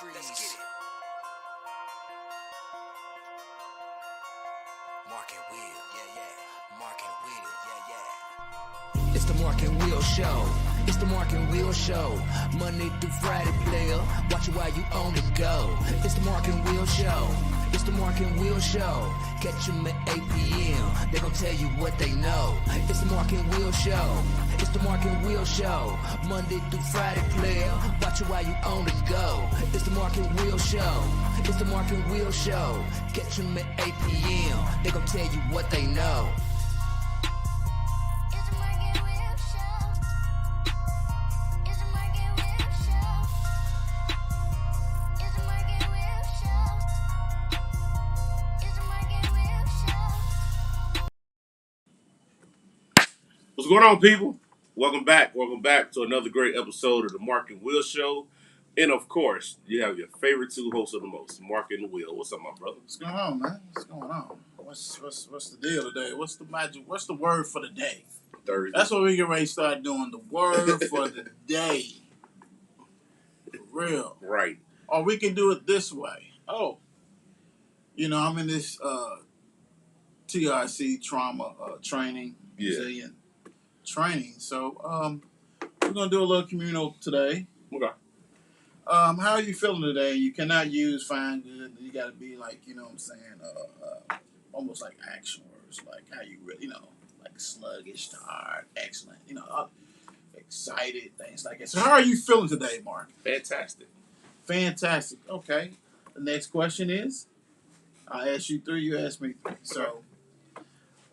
trees. Let's get it. Mark and Will, yeah. Mark and Will, yeah. It's the Mark and Will Show. It's the Mark and Will Show. Monday through Friday, player. Watch it while you on the go. It's the Mark and Will Show. It's the Mark and Will Show. Catch them at 8 p.m. They gon' tell you what they know. It's the Mark and Will Show. It's the Mark and Will Show. Monday through Friday, player. Watch it while you on the go. It's the Mark and Will Show. It's the Mark and Will Show. Catch them at 8 p.m. They gon' tell you what they know. What's going on, people? Welcome back to another great episode of the Mark and Will Show. And of course, you have your favorite two hosts of the most, Mark and Will. What's up, my brother? What's going on, man? What's going on? What's the deal today? What's the magic? What's the word for the day? Thursday. That's what we get ready to start doing. The word for the day. For real. Right. Or we can do it this way. Oh, I'm in this TRC trauma training, resilient training. So we're gonna do a little communal today. Okay. How are you feeling today? You cannot use fine good. You got to be like, almost like action words, like how you really, like sluggish, tired, excellent, excited, things like that. So how are you feeling today, Mark? Fantastic. Fantastic. Okay. The next question is, I asked you three, you asked me three. So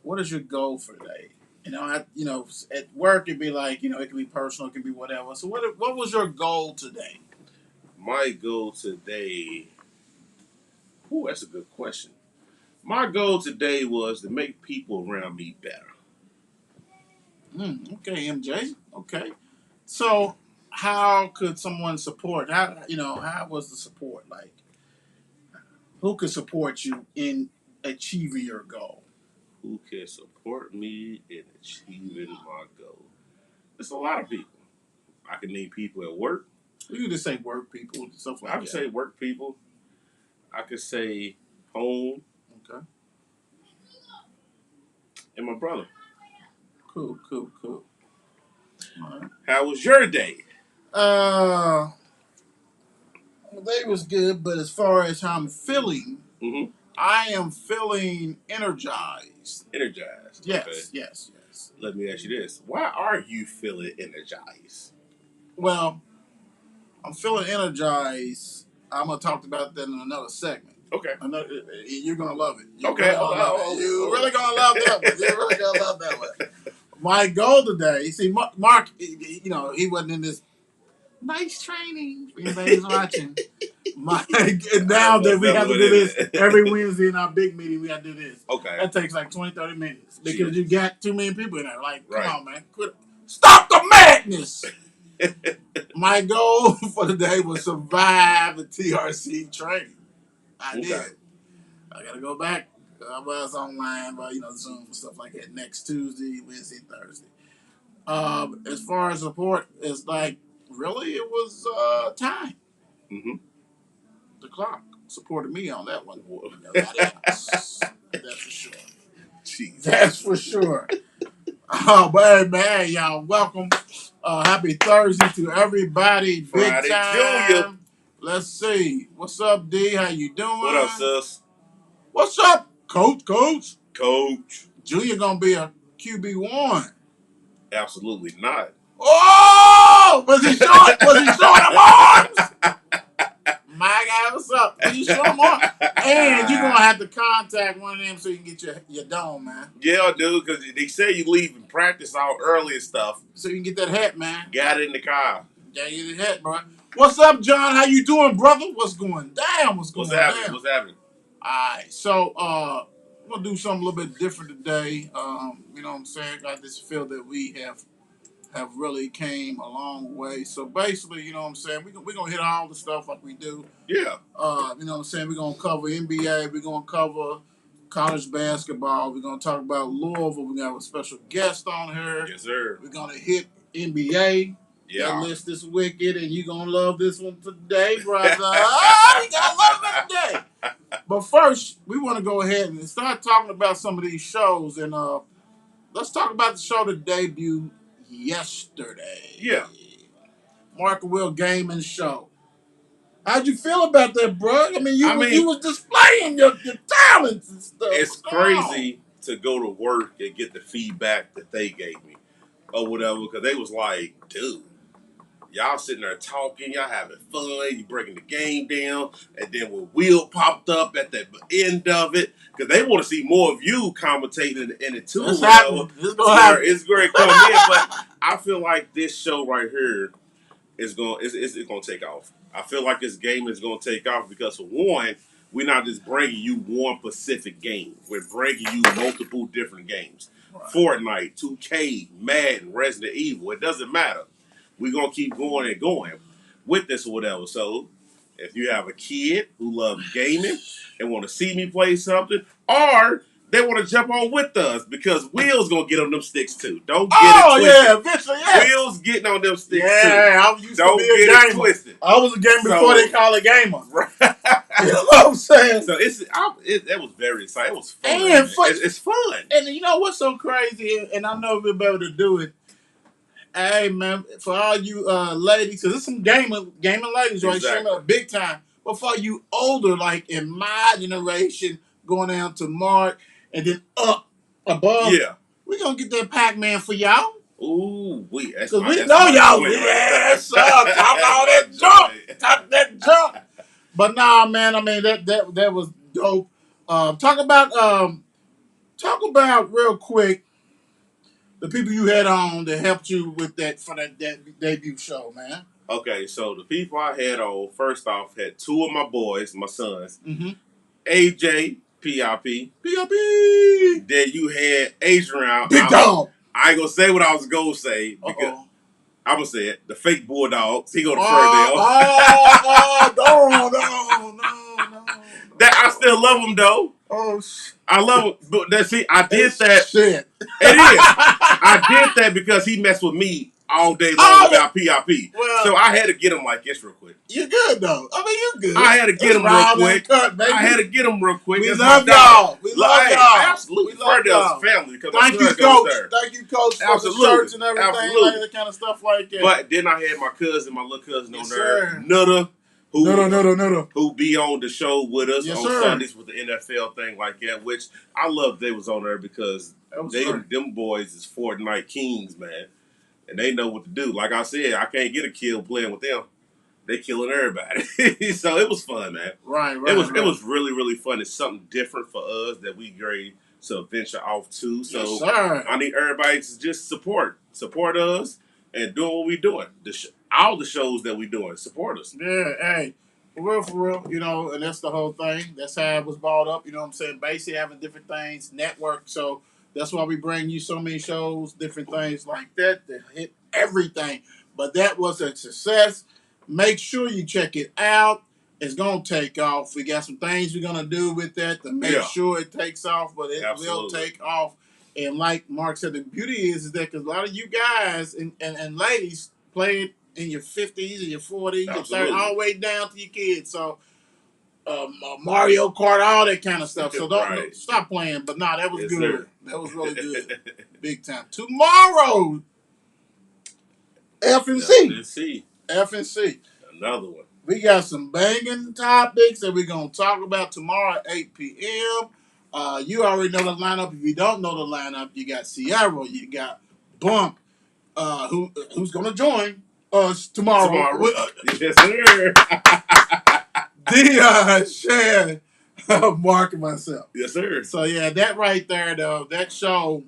what is your goal for today? At work it'd be like, it can be personal, it can be whatever. So what was your goal today? My goal today... Ooh, that's a good question. My goal today was to make people around me better. Okay, MJ. Okay. So how could someone support? How was the support? Like, who could support you in achieving your goal? Who can support me in achieving my goal? There's a lot of people. I can name people at work. You could just say work people, stuff like that. I could say work people. I could say home. Okay. And my brother. Cool. All right. How was your day? The day was good, but as far as how I'm feeling, I am feeling energized. Energized. Yes, Okay. yes. Let me ask you this. Why are you feeling energized? Well, I'm feeling energized. I'm going to talk about that in another segment. Okay. You're going to love it. You're Okay. really going to love that one. You're really going to love that one. My goal today, see, Mark, he wasn't in this nice training. If anybody's watching. Now that we have to do this every Wednesday in our big meeting, we have to do this. Okay. That takes like 20, 30 minutes. Because you got too many people in there. Like, come on, man. Quit. Stop the madness! My goal for the day was survive the TRC training. I did. I got to go back. I was online by, Zoom and stuff like that next Tuesday, Wednesday, Thursday. As far as support, it's like, really, it was time. The clock supported me on that one. That's for sure. Jeez. That's for sure. But hey, man, y'all, welcome. Happy Thursday to everybody. Big Friday, time. Junior. Let's see. What's up, D? How you doing? What up, sis? What's up, Coach? Coach. Junior gonna be a QB1. Absolutely not. Oh! Was he showing them arms? My guy, what's up? Was he showing them arms? And you're gonna have to contact one of them so you can get your dome, man. Yeah, dude, because they say you leave and practice out early and stuff. So you can get that hat, man. Got it in the car. Yeah, get that hat, bro. What's up, John? How you doing, brother? What's going down? What's happening? What's happening? All right, so I'm gonna do something a little bit different today. You know what I'm saying? Got this feel that we have really came a long way. So basically, you know what I'm saying, we're gonna hit all the stuff like we do. Yeah. You know what I'm saying? We're gonna cover NBA, we're gonna cover college basketball, we're gonna talk about Louisville, we're gonna have a special guest on here. Yes, sir. We're gonna hit NBA. That list is wicked, and you're going to love this one today, brother. Oh, you going to love it today. But first, we want to go ahead and start talking about some of these shows. And let's talk about the show that debuted yesterday. Yeah. Mark and Will Gaming Show. How'd you feel about that, bro? I mean, you was displaying your talents and stuff. It's crazy to go to work and get the feedback that they gave me or whatever, because they was like, dude, y'all sitting there talking, y'all having fun, you breaking the game down, and then when Will popped up at the end of it, because they want to see more of you commentating in it too. It's happening. It's great coming in, but I feel like this show right here is going to take off. I feel like this game is going to take off because, for one, we're not just bringing you one specific game. We're bringing you multiple different games. Right. Fortnite, 2K, Madden, Resident Evil. It doesn't matter. We're going to keep going and going with this or whatever. So if you have a kid who loves gaming and want to see me play something, or they want to jump on with us, because Will's going to get on them sticks too. Don't get it twisted. Yeah, eventually, yeah. Will's getting on them sticks too. Yeah, I used Don't to be a get gamer. It twisted. I was a gamer before they call it gamer. Right. You know what I'm saying? So that was very exciting. It was fun. It's fun. And you know what's so crazy? And I know we'll be able to do it. Hey, man, for all you ladies, because there's some gaming ladies right here, big time. But for you older, like in my generation, going down to Mark and then up above, we're going to get that Pac-Man for y'all. Ooh, because we know y'all. Yes, sir. Talk all that junk. Talk that junk. But nah, man, I mean, that was dope. Talk about real quick the people you had on that helped you with that for that debut show, man. Okay, so the people I had on, first off, had two of my boys, my sons. Mm-hmm. AJ, PIP. Then you had Adrian. Big dog. I ain't going to say what I was going to say, because I'm going to say it. The fake Bulldogs. He go to Ferndale. No. That I still love him, though. Oh, shit. I love him. But I did that. Shit. It is. I did that because he messed with me all day long about PIP. Well, so I had to get him like this real quick. You good, though. I mean, you good. I had to get him real quick. I had to get him real quick. We love y'all. We love y'all. Absolutely. Ferndale's family. Thank you, Coach. Thank you, Coach, for the shirts and everything. Like that kind of stuff like that. But then I had my little cousin on there, Nutter. Who be on the show with us on Sundays with the NFL thing like that, which I love they was on there because them boys is Fortnite kings, man. And they know what to do. Like I said, I can't get a kill playing with them. They killing everybody. So it was fun, man. Right. It was really, really fun. It's something different for us that we ready to venture off to. So I need everybody to just support us and doing what we doing. All the shows that we doing, support us. Yeah, hey, for real, you know, and that's the whole thing. That's how it was brought up, you know what I'm saying? Basically having different things, network, so that's why we bring you so many shows, different things like that hit everything. But that was a success. Make sure you check it out. It's going to take off. We got some things we're going to do with that to make sure it takes off, but it will take off. And like Mark said, the beauty is that because a lot of you guys and ladies play it in your 50s and your 40s, your 30s, all the way down to your kids. So Mario Kart, all that kind of stuff. So don't stop playing. But no, that was good. Sir. That was really good. Big time. Tomorrow, FNC. Another one. We got some banging topics that we're going to talk about tomorrow at 8 p.m. You already know the lineup. If you don't know the lineup, you got Sierra, you got Bump, who's going to join us tomorrow. Yes, sir. Dion, Shan, Mark, and myself. Yes, sir. So, yeah, that right there, though, that show,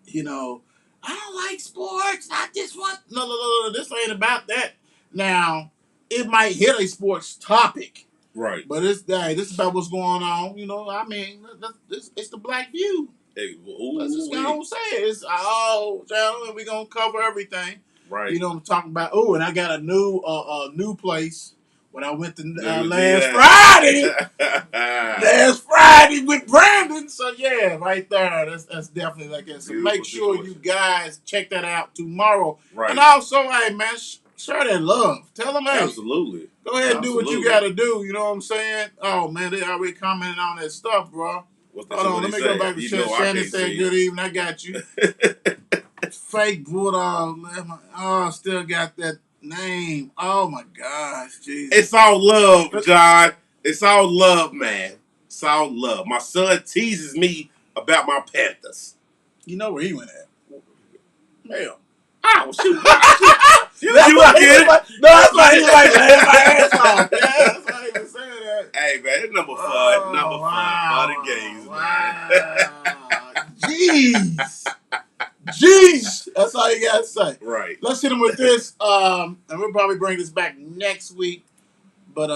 you know, I don't like sports. I just want... No. This ain't about that. Now, it might hit a sports topic. Right. But this is about what's going on. You know, I mean, it's the Black View. Hey, let's just go and say it. It's and we're going to cover everything. Right. You know, I'm talking about, and I got a new place when I went to last Friday with Brandon. So yeah, right there, that's definitely like that. So make sure you guys check that out tomorrow. Right. And also, hey man, share that love. Tell them, hey, absolutely. Go ahead and do what you got to do. You know what I'm saying? Oh man, they already commenting on that stuff, bro. Hold on, let me go back to chat. Shannon said, "Good evening, I got you." Fake Bulldog, man. Oh, still got that name. Oh my gosh, Jesus. It's all love, John. It's all love, man. It's all love. My son teases me about my Panthers. You know where he went at? Hell. Oh, shoot. You again. No, that's why he's like, man, my ass off. Yeah, that's why he was saying that. Hey, man, it's number fun. Fun and games, man. Jeez. Jeez. That's all you got to say. Right. Let's hit him with this. And we'll probably bring this back next week. But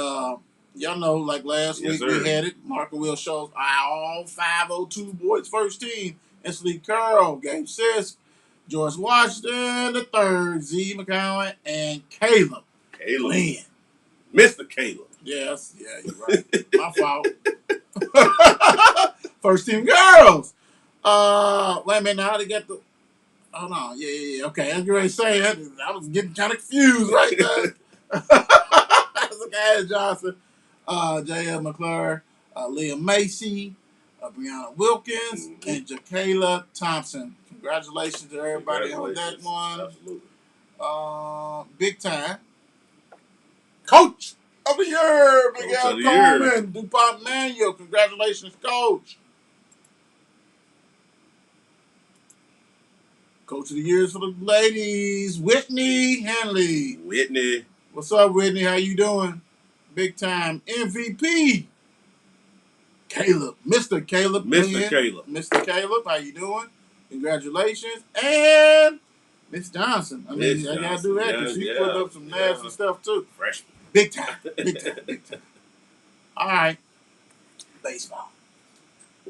y'all know, like last week, we had it. Mark and Will shows all 502 boys first team. Instantly Curl, Gabe Sis, George Washington III, Z McCowan, and Caleb. Lynn. Mr. Caleb. Yes, yeah, you're right. My fault. First team girls. Wait a minute, now they get the. Oh no, yeah. Okay, I was ready to say that. I was getting kind of confused right there. Look at Johnson, J.L. McClure, Leah Macy, Brianna Wilkins, and Jakayla Thompson. Congratulations to everybody on that one. Absolutely. Big time. Coach of the year, Miguel Coleman, DuPont Manual. Congratulations, Coach. Coach of the year for the ladies, Whitney Henley. Whitney. What's up, Whitney? How you doing? Big time MVP. Caleb. Mr. Caleb. Mr. Caleb, how you doing? Congratulations. And Miss Johnson. I mean, I got to do that because she put up some nasty stuff, too. Freshman. Big time. Big time. All right. Baseball.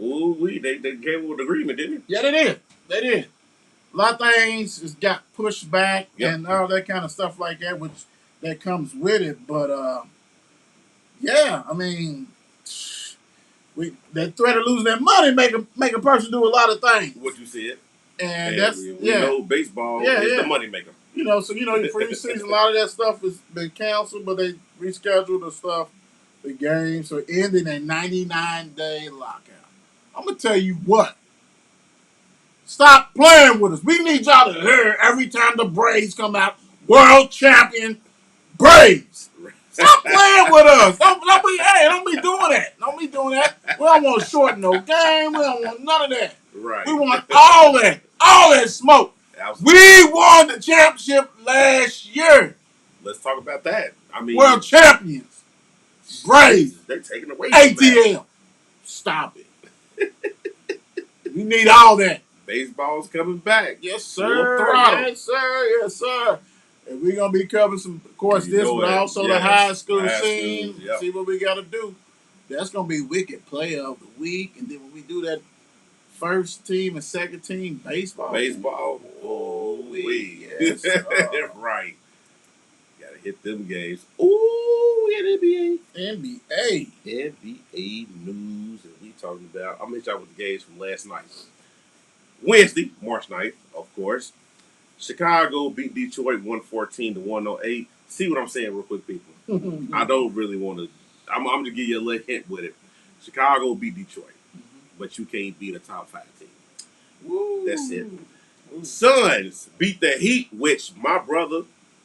Ooh, they gave an agreement, didn't they? Yeah, they did. A lot of things just got pushed back and all that kind of stuff like that, which that comes with it. But, yeah, I mean, that threat of losing that money make a person do a lot of things. What you said. And that's, we know baseball is the money maker. You know, so, for your season, a lot of that stuff has been canceled, but they rescheduled the stuff, the game, so ending a 99-day lockout. I'm going to tell you what. Stop playing with us. We need y'all to hear every time the Braves come out, world champion Braves. Stop playing with us. Don't be doing that. Don't be doing that. We don't want to shorten no game. We don't want none of that. Right. We want all that smoke. Absolutely. We won the championship last year. Let's talk about that. I mean, world champions. Braves. They're taking away ATL. Stop it. We need all that. Baseball's coming back. Yes, sir. Yes, sir. And we're going to be covering some, of course, this, but also the high school scene. Yep. See what we got to do. That's going to be Wicked Player of the Week. And then when we do that first team and second team baseball. Oh, yes. Right. Got to hit them games. Ooh, NBA news that we talking about. I'll hit y'all with the games from last night. Wednesday, March 9th, of course. Chicago beat Detroit 114-108. See what I'm saying real quick, people? I don't really want to. I'm going to give you a little hint with it. Chicago beat Detroit, but you can't beat a top 5 team. Woo. That's it. Suns beat the Heat, which my brother,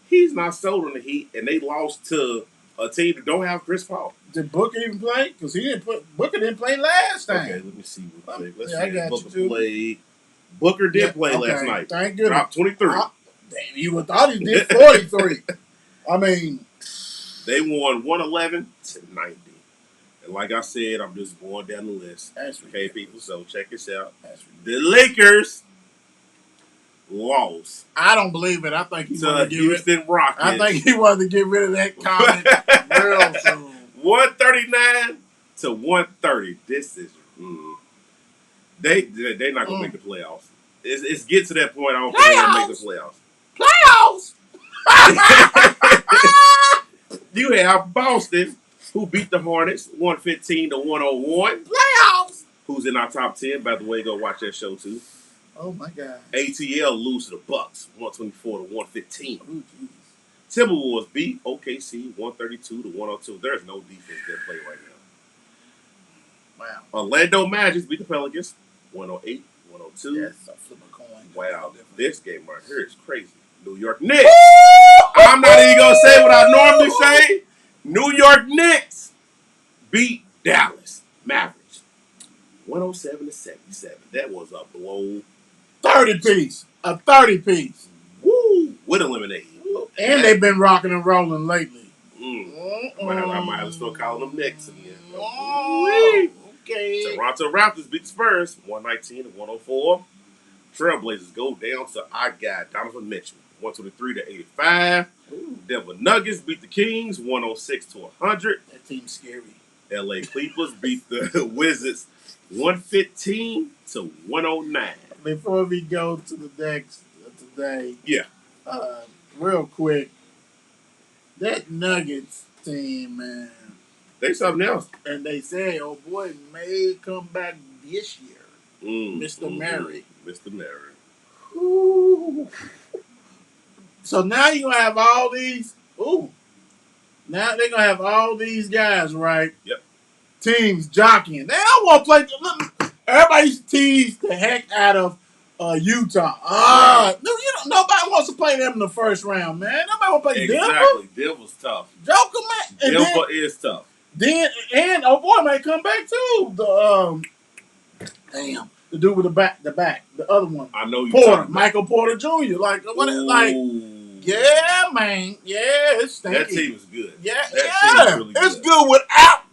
he's not sold on the Heat, and they lost to a team that don't have Chris Paul. Did Booker even play? Because Booker didn't play last time. Okay, let me see. Let's see if Booker played. Booker did play last night. Thank goodness. Dropped 23. Damn, you would thought he did 43. I mean, they won 111-90. And like I said, I'm just going down the list. Okay, people. So check this out. The Lakers lost. I don't believe it. I think he wanted to Houston Rockets. I think he wanted to get rid of that comment real soon. 139-130. This is. They're not gonna make the playoffs. It's get to that point. I don't think they're gonna make the playoffs. You have Boston, who beat the Hornets 115-101. Playoffs. Who's in our top 10? By the way, go watch that show too. Oh my God. ATL lose to the Bucks 124-115. Ooh, Timberwolves beat OKC 132-102. There's no defense that play right now. Wow. Orlando Magic beat the Pelicans 108-102. Yes, I flip a coin. Wow, this game right here is crazy. New York Knicks. I'm not even gonna say what I normally say. New York Knicks beat Dallas Mavericks 107-77. That was a blow. 30 piece. A 30 piece. Woo! With eliminated. And they've been rocking and rolling lately. I might have to start calling them Knicks again. Oh, okay. Toronto Raptors beat the Spurs 119-104. Trailblazers go down to Donovan Mitchell 123-85. Denver Nuggets beat the Kings 106-100. That team's scary. LA Clippers beat the Wizards 115-109. Before we go to the next today, Yeah. Real quick, that Nuggets team, man. They something else. And they say, oh boy, may come back this year. Mr. Murray. Mr. Murray. Ooh. So now you're going to have all these. Now they're going to have all these guys, right? Yep. Teams jockeying. They don't want to play. Everybody used to tease the heck out of Utah. Nobody wants to play them in the first round, man. Nobody want to play Denver. Exactly. Denver's tough. Joker, man. Denver is tough. Oh boy, may come back too. The dude with the back, the other one. I know you. Michael Porter Jr. Like what? Like, yeah, man. Yeah, it's stinky. That team is good. Yeah, that team is really it's good without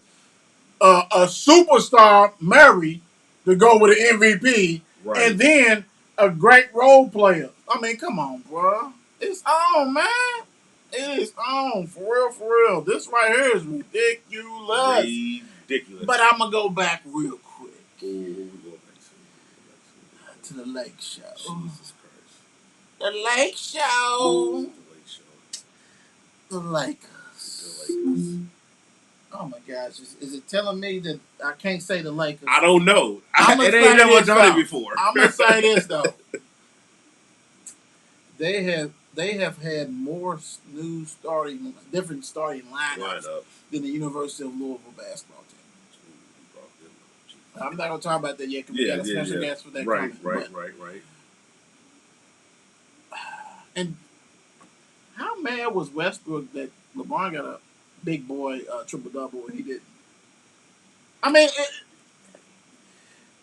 a superstar Murray to go with an MVP, right. And then a great role player. I mean, come on, bro. It's on, man. It is on, for real. This right here is ridiculous. But I'm going to go back real quick. Ooh, we go back to the Lake Show. Jesus Christ. The Lake Show. The Lakers. Oh my gosh. Is it telling me that I can't say the Lakers? I don't know. It ain't never done it before. I'm going to say this, though. They have had more different starting lineups than the University of Louisville basketball team. I'm not going to talk about that yet because we got a special guest for that right. And how mad was Westbrook that LeBron got a big boy triple-double and he didn't? I mean,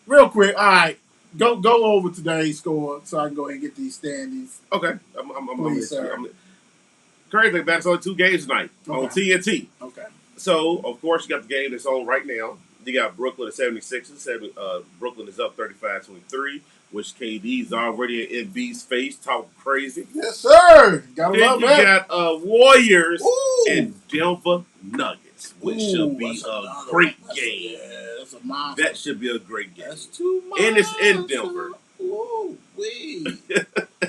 real quick, all right. Go over today's score so I can go ahead and get these standings. Okay. Please, sir. Crazy, that's only 2 games tonight on TNT. Okay. So, of course, you got the game that's on right now. You got Brooklyn at 76ers. Brooklyn is up 35-23, which KD's already in MB's face talking crazy. Yes, sir. Gotta love that. Then you got Warriors and Denver Nuggets, which should be a great game. That's a monster. That should be a great game. That's too much. And it's in Denver. Ooh, wee.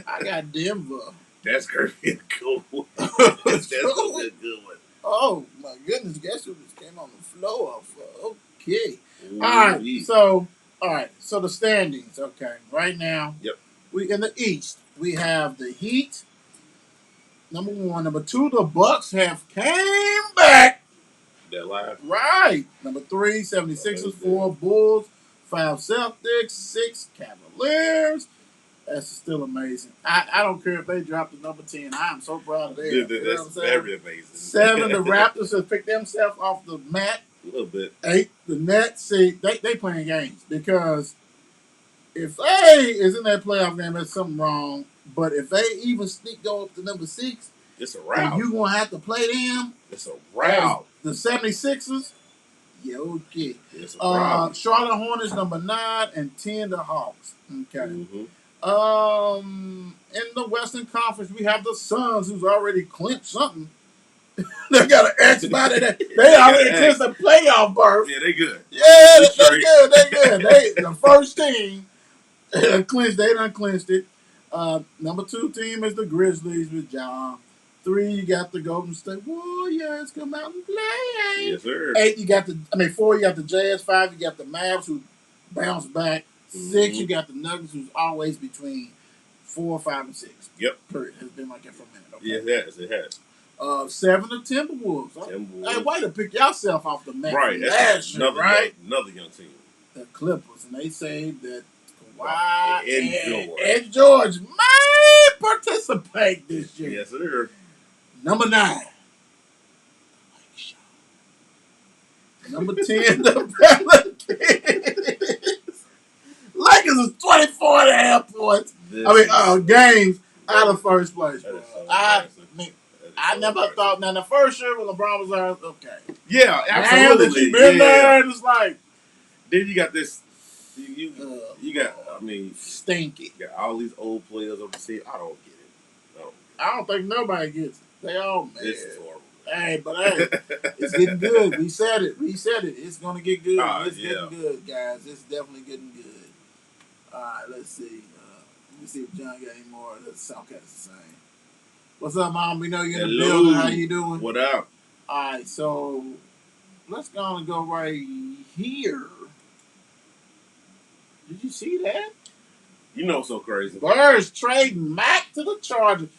I got Denver. That's going to be a good one. That's going to be a good one. Oh, my goodness. Guess who just came on the floor? Okay. Ooh, All right. So the standings. Okay. Right now. Yep. We in the East. We have the Heat. Number 1. Number 2, the Bucks have came back. They're live. Right. Number 3, 76ers. 4, Bulls. 5, Celtics. 6, Cavaliers. That's still amazing. I don't care if they drop the number 10. I am so proud of them. That's very amazing. 7, the Raptors have picked themselves off the mat. A little bit. 8, the Nets. See, they playing games because if they is in that playoff game, there's something wrong. But if they even go up to number 6, it's a route. And you're going to have to play them. It's a route. The 76ers. Yeah, okay. It's a route. Charlotte Hornets, number 9, and 10, the Hawks. Okay. Mm-hmm. In the Western Conference, we have the Suns, who's already clinched something. They got an X by it. They already clinched a playoff berth. Yeah, they good. Yeah, they good. They the first team clinched. They done clinched it. Number 2 team is the Grizzlies with John. 3, you got the Golden State Warriors come out and play. Yes, sir. 8, you got 4, you got the Jazz. 5, you got the Mavs who bounce back. 6, you got the Nuggets who's always between 4, 5, and 6. Yep. Period. It's been like that for a minute. Okay? Yeah, it has. 7, the Timberwolves. Hey, way to pick yourself off the map. Right. That's another young team. The Clippers, and they say that Kawhi and George may participate this year. Yes, sir. Number 9. Number 10, the Pelicans. Lakers is 24.5 points. Games out of first place, bro. I never thought. Now, the first year when LeBron was there, okay. Yeah, absolutely. Now that you've been there, it's like. Then you got this. You got. Stinky. You got all these old players on the team. I don't get it. I don't think nobody gets it. They all mad. This is horrible. Hey, it's getting good. We said it. It's gonna get good. It's getting good, guys. It's definitely getting good. All right, let's see. Let me see if John got any more. Let's Southcast the same. What's up, Mom? We know you're in the building. How you doing? What up? All right, so let's go right here. Did you see that? You know, so crazy. Birds trading Mac to the Chargers.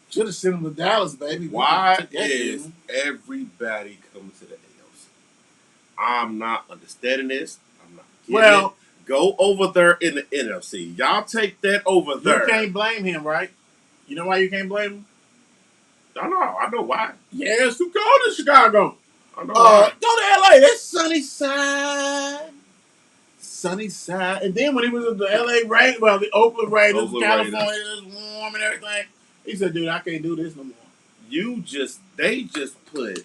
Should have sent him to Dallas, baby. Why is everybody coming to the AFC? I'm not understanding this. I'm not getting it. Go over there in the NFC. Y'all take that over there. You can't blame him, right? You know why you can't blame him? I know why. Yeah, it's too cold in Chicago. I know why. Go to LA. That's sunny side. Sunny side. And then when he was at the LA Raiders, the Oakland Raiders, California, it's warm and everything. He said, dude, I can't do this no more. They just put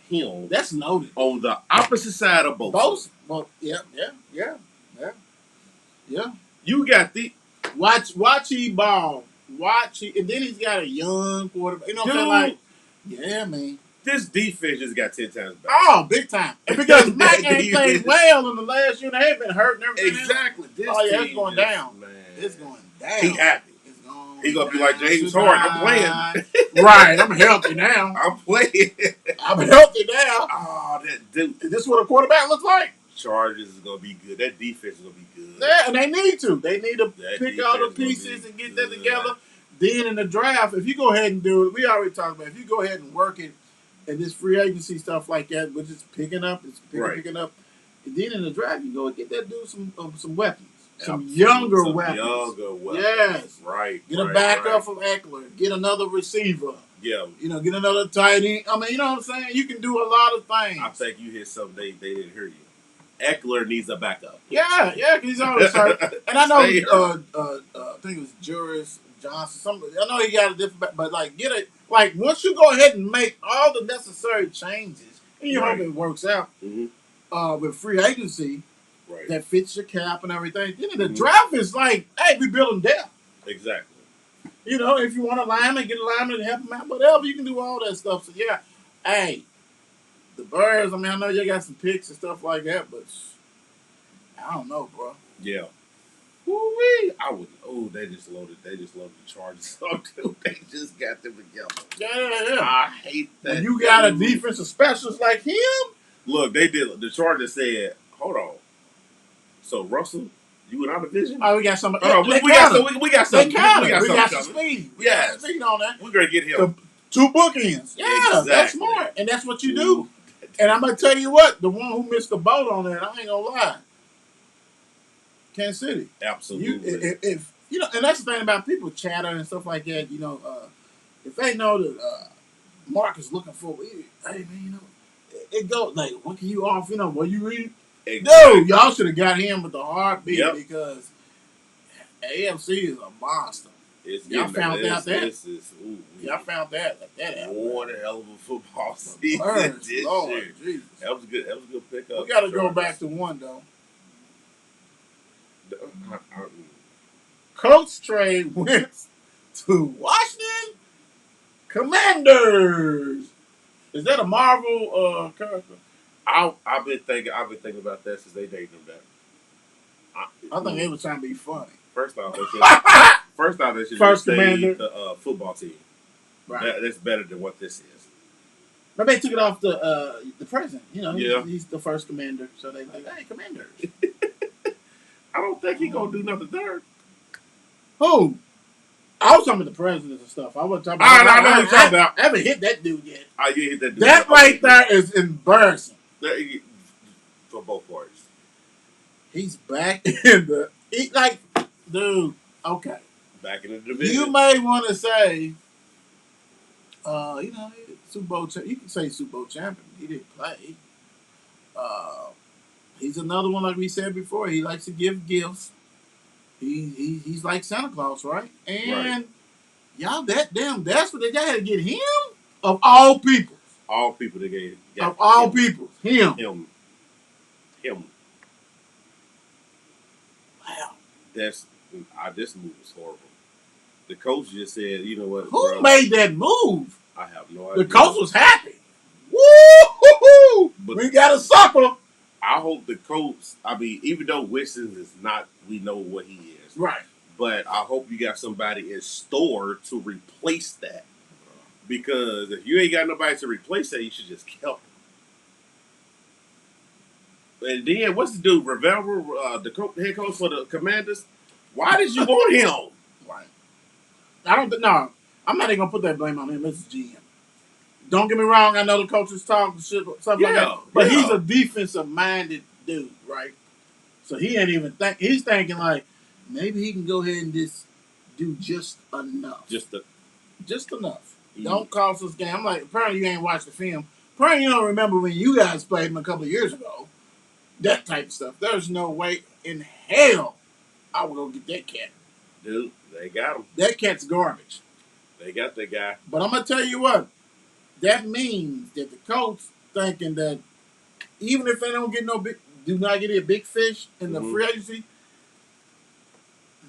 him. That's loaded. On the opposite side of both. Well, yeah. You got the watch he ball. And then he's got a young quarterback. You know what I'm saying? Yeah, man. This defense just got 10 times better. Oh, big time. And because Mac ain't played well in the last year, they have been hurt and everything. Exactly. It's going down. Man. It's going down. He happy. He's going to be like James Harden. I'm playing. Right. I'm healthy now. I'm playing. I'm healthy now. Oh, that dude. Is this what a quarterback looks like? Chargers is going to be good. That defense is going to be good. Yeah, and they need to. They need to pick all the pieces and get that together. Then in the draft, if you go ahead and do it, we already talked about it. If you go ahead and work it and this free agency stuff like that, which is picking up, picking up. And then in the draft, you go and get that dude some weapons. Some younger weapons. Yes. Right. Get a backup from Eckler. Get another receiver. Yeah. Get another tight end. You know what I'm saying? You can do a lot of things. I think you hit something they didn't hear you. Eckler needs a backup. Yeah, because he's always hurt. And I know, I think it was Juris Johnson. I know he got a different, but get it. Once you go ahead and make all the necessary changes, and you hope it works out with free agency that fits your cap and everything. Then the draft is hey, we building depth. Exactly. If you want a lineman, get a lineman to help him out. Whatever, you can do all that stuff. So yeah, hey, the Birds. I know you got some picks and stuff like that, but I don't know, bro. Yeah. Woo-wee. They just loaded the Chargers up too. They just got them together. Yeah. I hate that. When you got a defensive specialist like him. Look, they did. The Chargers said, "Hold on." So Russell, you in our division? Oh, we got some. We got some. We got some speed. We got some speed on that. We're gonna get him 2 bookends. Yeah, exactly. That's smart, and that's what you do. And I'm gonna tell you what, the one who missed the boat on that, I ain't gonna lie. Kansas City. Absolutely. If and that's the thing about people chatter and stuff like that. If they know that Mark is looking for, hey man, it goes what can you offer? What you read? Exactly. Dude, y'all should have got him with the heartbeat because AFC is a monster. Y'all found out that. Y'all found that. One hell of a football season. Lord, Jesus. That was good. That was a good pickup. We got to go back to one though. Colts trade went to Washington Commanders. Is that a Marvel character? I've been thinking about that since they dated them back. I think they were trying to be funny. First off, they should stay Commander. the football team. Right. That's better than what this is. But they took it off the president. You know, Yeah. he's the first commander. So they like, hey, commanders. I don't think he gonna do nothing there. Who? I was talking about the presidents and stuff. I wasn't talking I about. know what you're talking about. I haven't hit that dude yet. Oh, you hit that dude. That right there is embarrassing. For both parties. He's back in the. Dude, okay. Back in the division. You may want to say, Super Bowl. You can say Super Bowl champion. He didn't play. He's another one like we said before. He likes to give gifts. He's like Santa Claus, right? And y'all that damn desperate that y'all had to get him of all people. All people that gave. Of all people, him. Wow. This move was horrible. The coach just said, you know what? Who made that move? I have no idea. The coach was happy. Woo! But we got a sucker. I hope the coach, even though Winston is not, we know what he is. Right. But I hope you got somebody in store to replace that. Because if you ain't got nobody to replace that, you should just kill him. And then, what's the dude, Rivera, the head coach for the Commanders? Why did you want him? Right. I'm not even going to put that blame on him. It's GM. Don't get me wrong. I know the coaches talk and shit, stuff like that. But he's a defensive-minded dude, right? So he ain't even think. He's thinking like, maybe he can go ahead and just do just enough. Just enough. Mm-hmm. Don't cost us game. I'm like, apparently you ain't watched the film. Apparently you don't remember when you guys played him a couple of years ago. That type of stuff. There's no way in hell I would go get that cat. Dude, they got him. That cat's garbage. They got that guy. But I'm going to tell you what. That means that the coach thinking that even if they don't get do not get a big fish in the free agency,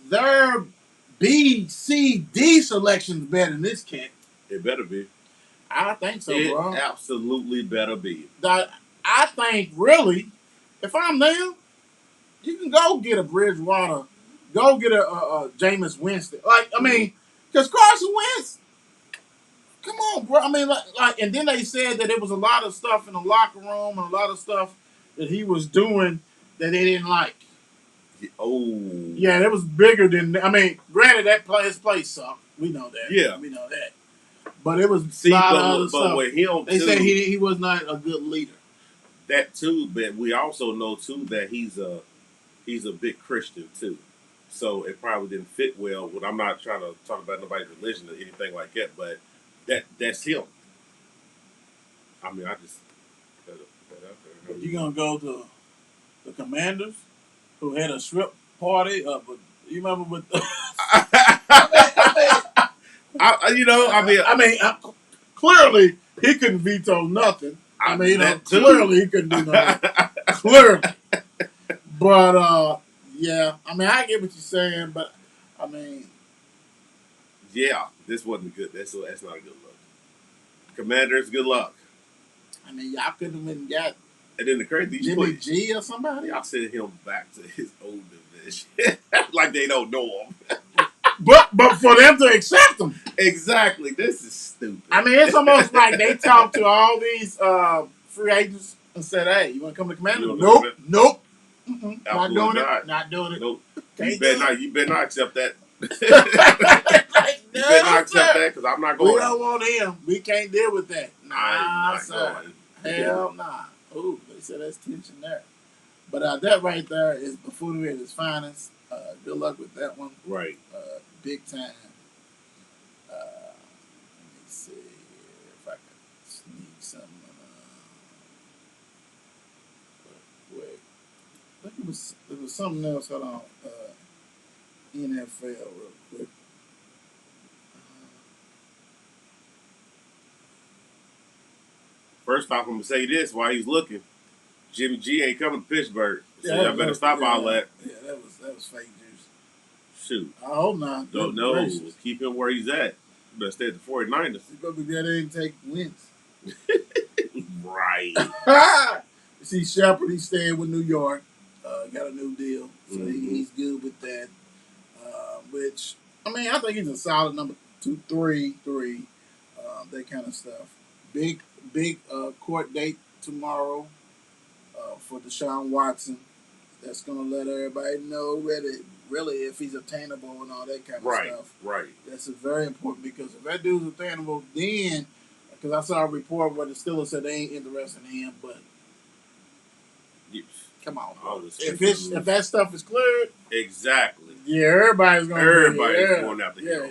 their B, C, D selection's better than this cat. It better be. I think so, bro. It absolutely better be. I think, really, if I'm them, you can go get a Bridgewater, go get a Jameis Winston. Because Carson Wentz, come on, bro. And then they said that there was a lot of stuff in the locker room and a lot of stuff that he was doing that they didn't like. Oh. Yeah, that was bigger than, granted, his play sucked. We know that. Yeah. We know that. But it was a lot of other stuff. With him, they said he was not a good leader. That too, but we also know too that he's a big Christian too. So it probably didn't fit well. But I'm not trying to talk about nobody's religion or anything like that, but that's him. I just put that out there. You gonna go to the Commanders who had a strip party? But you remember with clearly he couldn't veto nothing. Clearly he couldn't do nothing. Clearly. But yeah, I get what you're saying, but yeah, this wasn't good. That's not a good look. Commanders, good luck. Y'all couldn't have even got. And then the crazy Jimmy G or somebody. Y'all sent him back to his old division, like they don't know him. But for them to accept him. Exactly. This is stupid. It's almost like they talked to all these free agents and said, hey, you want to come to Commander? Nope. Not doing it. Not doing it. Nope. You better not accept that. You better not accept that because I'm not going. We don't want him. We can't deal with that. Nah, sir. Hell nah. Ooh, they said that's tension there. But that right there is buffoonery at its finest. Good luck with that one. Right. Big time. Let me see if I can sneak something. Wait. I think it was something else. Hold on. NFL real quick. First off, I'm gonna say this while he's looking. Jimmy G ain't coming to Pittsburgh, so Yeah, y'all better stop all that. Yeah, that was fake news. Shoot. I hope not. Don't know. Keep him where he's at. You better stay at the 49ers. He's gonna be there and take wins. Right. See, Shepard, he's staying with New York. Got a new deal, so he's good with that. Which I think he's a solid number 2, 3. that kind of stuff. Big court date tomorrow for Deshaun Watson. That's gonna let everybody know really if he's attainable and all that kind of stuff. Right. That's very important because if that dude's attainable, then because I saw a report where the Steelers said they ain't interested in him, but come on, if that stuff is cleared, exactly. Yeah, everybody's going after him. Yeah,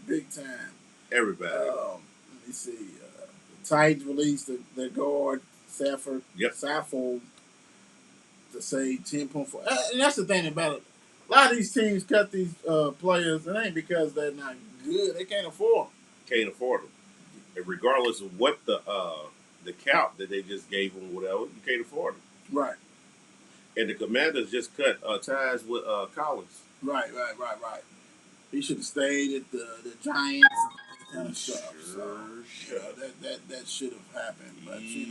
big time. Everybody. Let me see. The Titans released their guard Safford to say 10.4. And that's the thing about it. A lot of these teams cut these players. It ain't because they're not good. They can't afford them. And regardless of what the cap that they just gave them, whatever, you can't afford them. Right. And the Commanders just cut ties with Collins. Right. He should have stayed at the Giants and kind of stuff. That should have happened. But you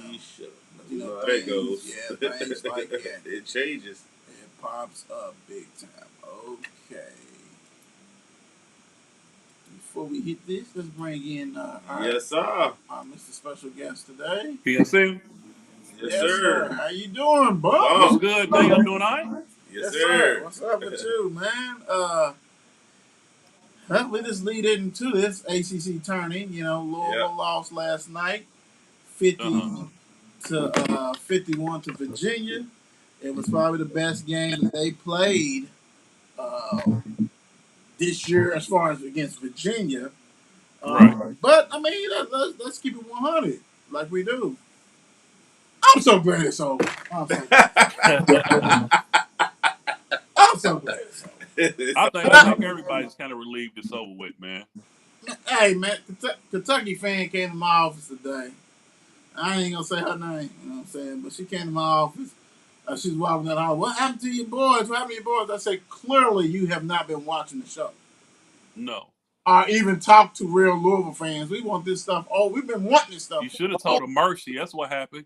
know how that goes. Yeah, things like that. It changes. It pops up big time. Okay. Before we hit this, let's bring in yes, sir. Our Mr. Special Guest today. PSM. Yes, sir. How you doing, Bob? What's good, man? I'm doing all right? Yes, sir. What's up with you, man? We just lead into this ACC tourney. You know, Louisville lost last night, 50 to 51 to Virginia. It was probably the best game that they played this year, as far as against Virginia. Right. But I mean, let's keep it 100 like we do. I'm so glad it's over. I'm so glad it's over. I think everybody's kind of relieved it's over with, man. Hey, man, Kentucky fan came to my office today. I ain't gonna say her name, you know what I'm saying? But she came to my office. She was walking down the hall. What happened to your boys? What happened to your boys? I said, clearly you have not been watching the show. No. Or even talk to real Louisville fans. We want this stuff. Oh, we've been wanting this stuff. You should have told them mercy. That's what happened.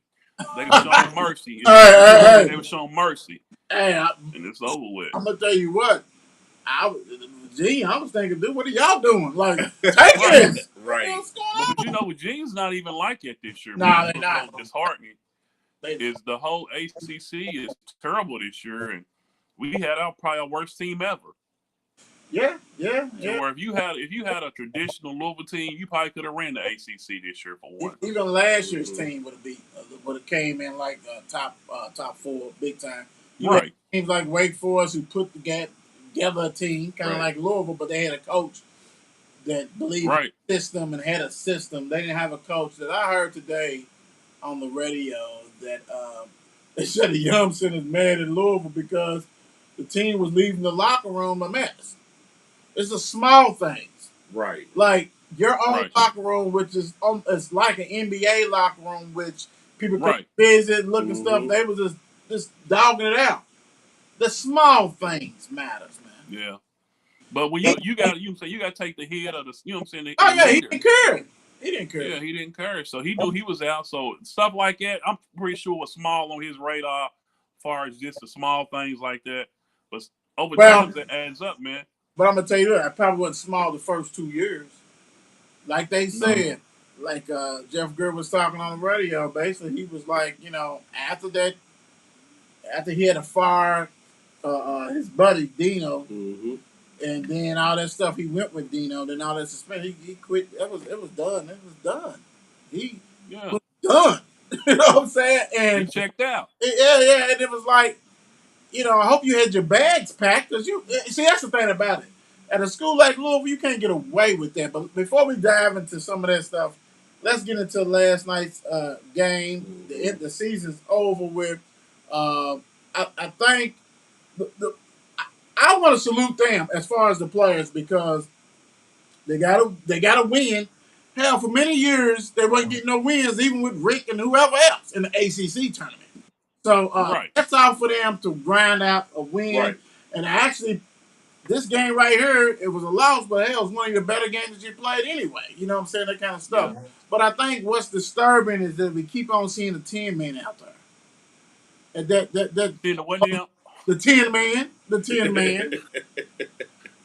They were showing mercy. They were showing mercy. Hey, and it's over with. I'm gonna tell you what. I was thinking, dude, what are y'all doing? Like, take this. Right. What's going on? But you know, Virginia's not even like it this year. Nah, they're not. So disheartening. Is the whole ACC is terrible this year, and we had probably our worst team ever. Yeah. Or if you had a traditional Louisville team, you probably could have ran the ACC this year for one. Even last year's team would have came in like top four, big time. Right. Teams like Wake Forest who put together a team, kind of like Louisville, but they had a coach that believed in the system and had a system. They didn't have a coach. That I heard today on the radio that they said the Yumson is mad at Louisville because the team was leaving the locker room a mess. It's the small things. Right. Like your own locker room, which is it's like an NBA locker room, which people could visit, look and stuff. They was just dogging it out. The small things matters, man. Yeah. But when you got to take the head of the, you know what I'm saying? He didn't care. Yeah, he didn't care. So he knew he was out. So stuff like that, I'm pretty sure was small on his radar, as far as just the small things like that. But over time, that adds up, man. But I'm gonna tell you that I probably wasn't small the first 2 years. Like they said, like Jeff Gurr was talking on the radio. Basically, he was like, you know, after he had to fire his buddy Dino. Mm-hmm. And then all that stuff, he went with Dino. Then all that suspension, he quit. It was done. It was done. He was done. You know what I'm saying? And he checked out. Yeah. And it was like, you know, I hope you had your bags packed because you see that's the thing about it. At a school like Louisville, you can't get away with that. But before we dive into some of that stuff, let's get into last night's game. The season's over with. I think I want to salute them as far as the players because they gotta win. Hell, for many years they weren't getting no wins, even with Rick and whoever else in the ACC tournament. So that's all for them to grind out a win. Right. And actually, this game right here, it was a loss, but hell, it was one of your better games that you played anyway. You know what I'm saying? That kind of stuff. Yeah. But I think what's disturbing is that we keep on seeing the 10-man out there. And the 10 man.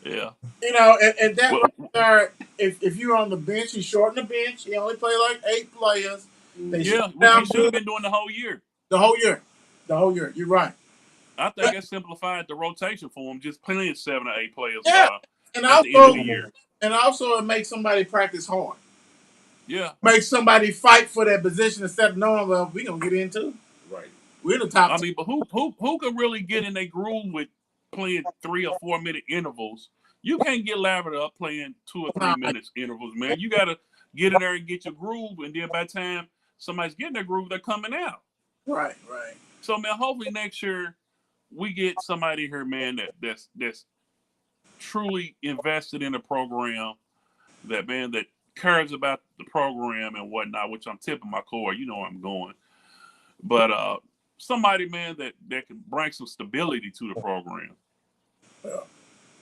Yeah, Yeah. You know, and that Well, right there, if you're on the bench, he shortened the bench. He only played like 8 players. They yeah, shut which he down should have good been doing the whole year. the whole year. The whole year. You're right. I think But, that simplified the rotation for him, just playing 7 or 8 players yeah, and at the end of also the year. it makes somebody practice hard. Yeah. Makes somebody fight for that position instead of knowing, well, we're gonna get into. Right. We're the top I team. mean, but who can really get in a groove with playing 3 or 4 minute intervals? You can't get lathered up playing 2 or 3 Nah, minutes intervals, man. You got to get in there and get your groove, and then by the time somebody's getting their groove, they're coming out. right. So, man, hopefully next year we get somebody here, man, that's truly invested in the program, that cares about the program and whatnot. Which I'm tipping my cord. You know where I'm going, but somebody, man, that can bring some stability to the program. Well,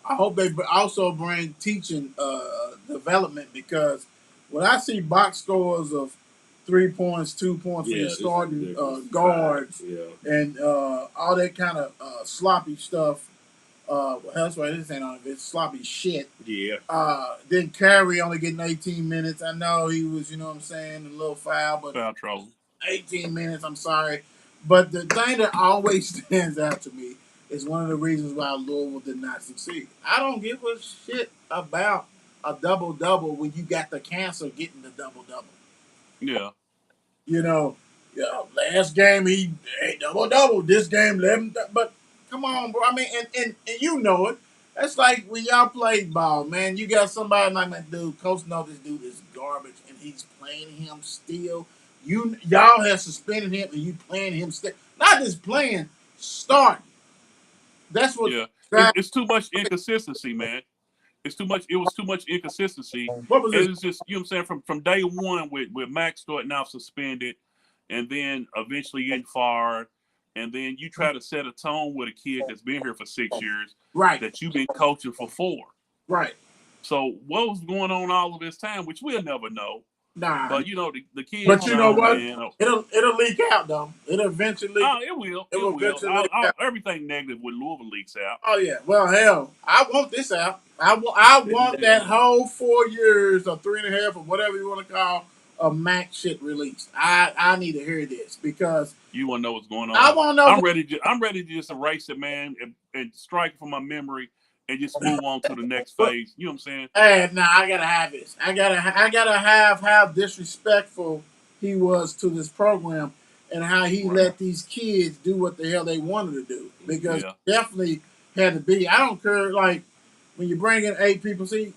I hope they also bring teaching development, because when I see box scores of 3 points, 2 points for your starting guards, and all that kind of sloppy stuff. That's why this ain't on it. It's sloppy shit. Yeah. Then Curry only getting 18 minutes. I know he was, you know what I'm saying, a little foul, but Foul trouble. 18 minutes, I'm sorry. But the thing that always stands out to me is one of the reasons why Louisville did not succeed. I don't give a shit about a double-double when you got the cancer getting the double-double. Yeah. You know, last game he double-double. This game, 11. But come on, bro. I mean, and you know it. That's like when y'all play ball, man. You got somebody like that dude. Coach knows this dude is garbage, and he's playing him still. Y'all have suspended him, and you playing him still. Not just playing, starting. That's what. Yeah. That, It's too much inconsistency, man. It's too much. It was too much inconsistency. what was this? It's just, you know what I'm saying, from day one with Max starting out suspended, and then eventually getting fired, and then you try to set a tone with a kid that's been here for 6 years, Right. that you've been coaching for 4. Right. So what was going on all of this time, which we'll never know. Nah. But you know the kids. But you know what? Man, It'll leak out though. It'll eventually leak. Oh, it will. It will. Eventually leak out. Everything negative with Louisville leaks out. Oh yeah. Well, hell, I want this out. I want that whole 4 years or 3.5 or whatever you want to call a Mac shit released. I need to hear this, because you want to know what's going on. I want to know. I'm ready to just erase it, man, and strike it from my memory and just move on to the next phase. You know what I'm saying? Hey, nah, I gotta have this. I gotta have how disrespectful he was to this program, and how he let these kids do what the hell they wanted to do. Because definitely had to be. I don't care, like, when you bring in 8 people. See,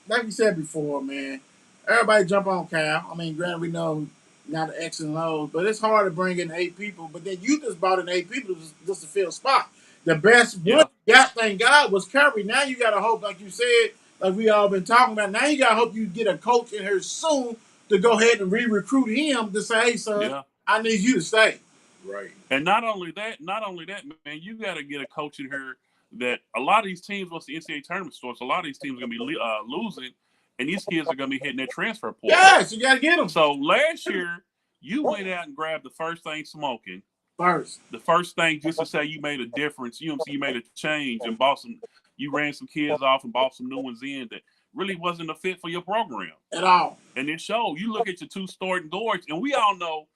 like you said before, man, everybody jump on Cal. I mean, granted, we know not the X and O's, but it's hard to bring in 8 people. But then you just brought in 8 people just to fill a spot. The best one you got, thank God, was Curry. Now you got to hope, like you said, like we all been talking about. Now you got to hope you get a coach in here soon to go ahead and re-recruit him to say, hey, son, I need you to stay. Right. And not only that, man, you got to get a coach in here that a lot of these teams, once the NCAA tournament starts, a lot of these teams are going to be losing, and these kids are going to be hitting their transfer portal. Yes, you got to get them. So last year, you went out and grabbed the first thing smoking. The first thing, just to say you made a difference. You know what I'm saying? You made a change and you ran some kids off and bought some new ones in that really wasn't a fit for your program at all. And it showed. You look at your 2 starting guards, and we all know,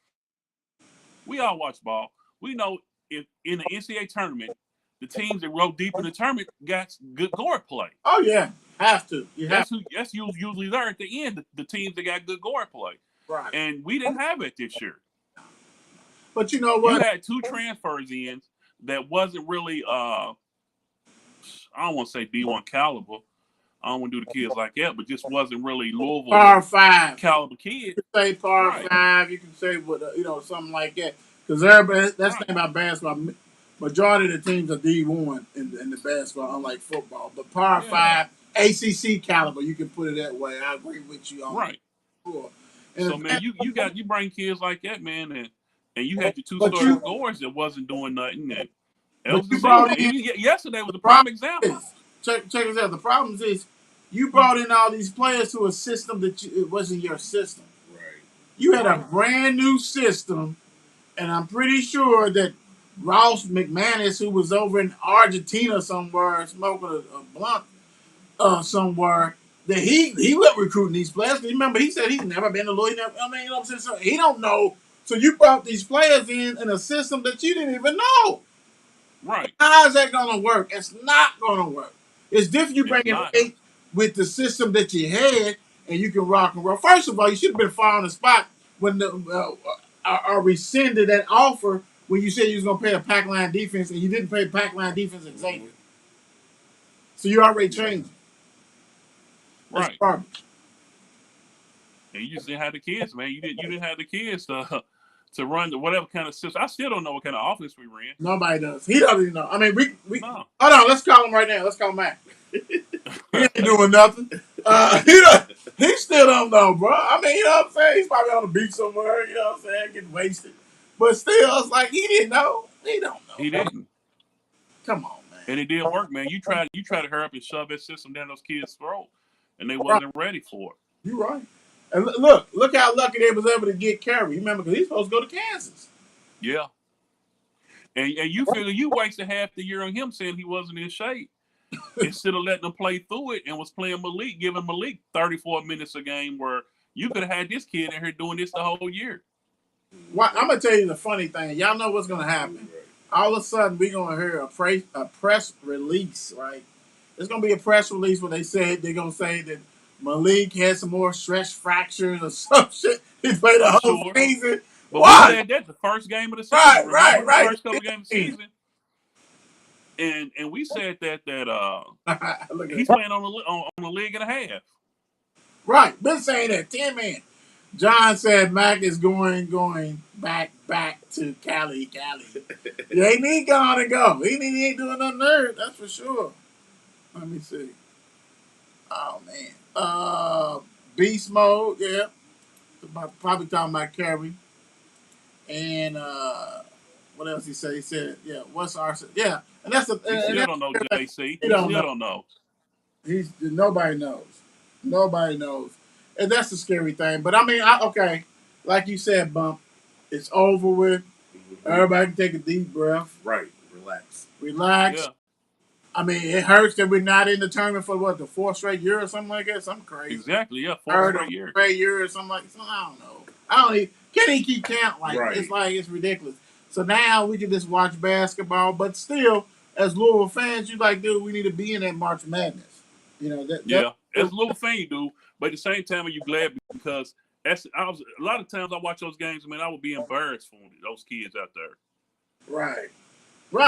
we all watch ball. We know if in the NCAA tournament, the teams that roll deep in the tournament got good guard play. Oh yeah, have to. That's usually there at the end. The teams that got good guard play. Right. And we didn't have it this year. But you know what? You had 2 transfers in that wasn't really, I don't want to say D1 caliber. I don't want to do the kids like that, but just wasn't really Louisville Power 5 caliber kids. You can say Power 5. You can say something like that. Because everybody, that's the thing about basketball. Majority of the teams are D1 in the basketball, unlike football. But Power 5, ACC caliber, you can put it that way. I agree with you on that. Sure. So man, you bring kids like that, man, and you had your 2 starting guards that wasn't doing nothing. Yesterday was a prime example. Check this out. The problem is you brought in all these players to a system that it wasn't your system. Right. You had a brand new system, and I'm pretty sure that Ross McManus, who was over in Argentina somewhere smoking a blunt, somewhere that he was recruiting these players. Remember, he said he's never been to Louisville. I mean, you know what I'm saying? So he don't know. So you brought these players in a system that you didn't even know. Right. How is that going to work? It's not going to work. It's different. You bring in 8 with the system that you had, and you can rock and roll. First of all, you should have been far on the spot when the rescinded that offer when you said you was going to pay a pack line defense, and you didn't pay pack line defense at Xavier. So you already changed. That's Right. garbage. And you just didn't have the kids, man. You didn't have the kids to run the whatever kind of system. I still don't know what kind of offense we ran. Nobody does. He doesn't even know. I mean, we no. Hold on. Let's call him right now. Let's call Mac. He ain't doing nothing. He still don't know, bro. I mean, you know what I'm saying? He's probably on the beach somewhere. You know what I'm saying? Getting wasted. But still, it's like he didn't know. He don't know. He didn't. Come on, man. And it didn't work, man. You tried to hurry up and shove that system down those kids' throat, and they wasn't ready for it. You're right. And look how lucky they was able to get Kerry. Remember, because he's supposed to go to Kansas. Yeah. And you figure you wasted half the year on him saying he wasn't in shape instead of letting him play through it and was playing Malik, giving Malik 34 minutes a game where you could have had this kid in here doing this the whole year. Well, I'm going to tell you the funny thing. Y'all know what's going to happen. All of a sudden, we're going to hear a press release, right? There's going to be a press release where they're going to say that Malik had some more stress fractures or some shit. He played the whole season. But we said that the first game of the season. Right. The first couple games of the season. And we said that he's playing on a league and a half. Right. Been saying that. 10-man. John said Mac is going back to Cali. Yeah, he need gone and go. He ain't doing nothing there. That's for sure. Let me see. Oh man. Beast mode. Yeah. Probably talking about Kerry. And what else he said? He said, yeah. What's our? Yeah. And that's the. We still don't know, JC. We still don't know. Nobody knows. Nobody knows. And that's the scary thing. But I mean, okay, like you said, Bump, it's over with. Mm-hmm. Everybody can take a deep breath. Right. Relax. Yeah. I mean, it hurts that we're not in the tournament for the 4th straight year or something like that. Something crazy. Exactly. Yeah, 4th straight year or something like that. I don't know. Can't even keep count like right. It's like it's ridiculous. So now we can just watch basketball, but still, as Louisville fans, you like, dude, we need to be in that March Madness. You know that. Yeah, as a Louisville fan, you do. But at the same time, are you glad because a lot of times I watch those games, man, I would be embarrassed for those kids out there. Right.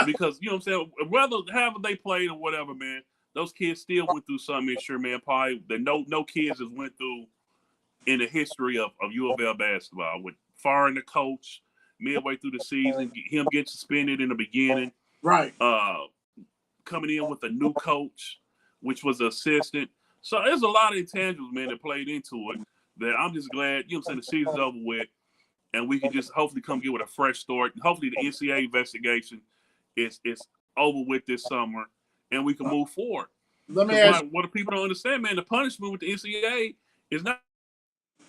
Because, you know what I'm saying, whether however they played or whatever, man, those kids still went through something this year, man, probably that no kids has went through in the history of U of L basketball, with firing the coach midway through the season, him getting suspended in the beginning. Right. Coming in with a new coach, which was the assistant. So there's a lot of intangibles, man, that played into it that I'm just glad, you know what I'm saying, the season's over with, and we can just hopefully come get with a fresh start. And hopefully the NCAA investigation is over with this summer, and we can move forward. Let me ask what do people don't understand, man, the punishment with the NCAA is not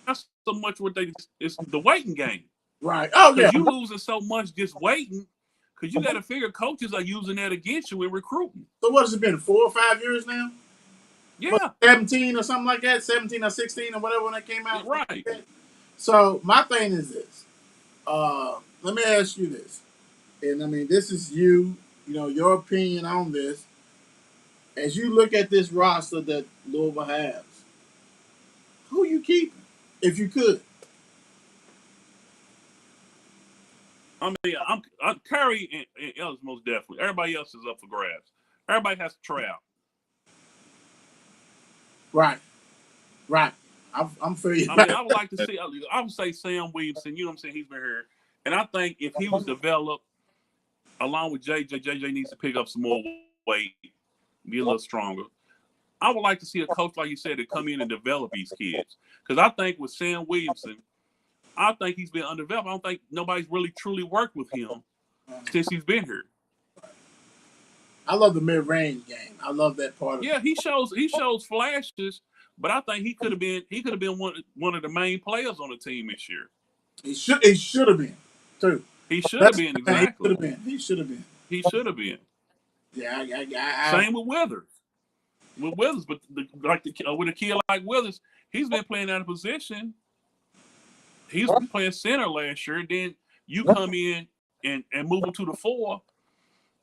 so much it's the waiting game. Right. Oh, yeah. You losing so much just waiting, because you got to figure coaches are using that against you in recruiting. So what has it been, 4 or 5 years now? Yeah. 17 or something like that, 17 or 16 or whatever when that came out. Right. So my thing is this. Let me ask you this. And I mean, this is you know, your opinion on this. As you look at this roster that Louisville has, who you keeping, if you could? I mean, I'm Curry and else most definitely. Everybody else is up for grabs. Everybody has to try out. Right. I'm for you. I mean, I would like to see. I would say Sam Williamson. You know what I'm saying? He's been here, and I think if he was developed along with JJ needs to pick up some more weight, be a little stronger. I would like to see a coach, like you said, to come in and develop these kids. Because I think with Sam Williamson, I think he's been undeveloped. I don't think nobody's really truly worked with him since he's been here. I love the mid-range game. I love that part of it. Yeah, he shows flashes, but I think he could have been one of the main players on the team this year. He should have been too. He should have been, exactly. He should have been. Yeah, I same with Withers. with Withers, but with a kid like Withers, he's been playing out of position. He was playing center last year. Then you come in and move him to the 4.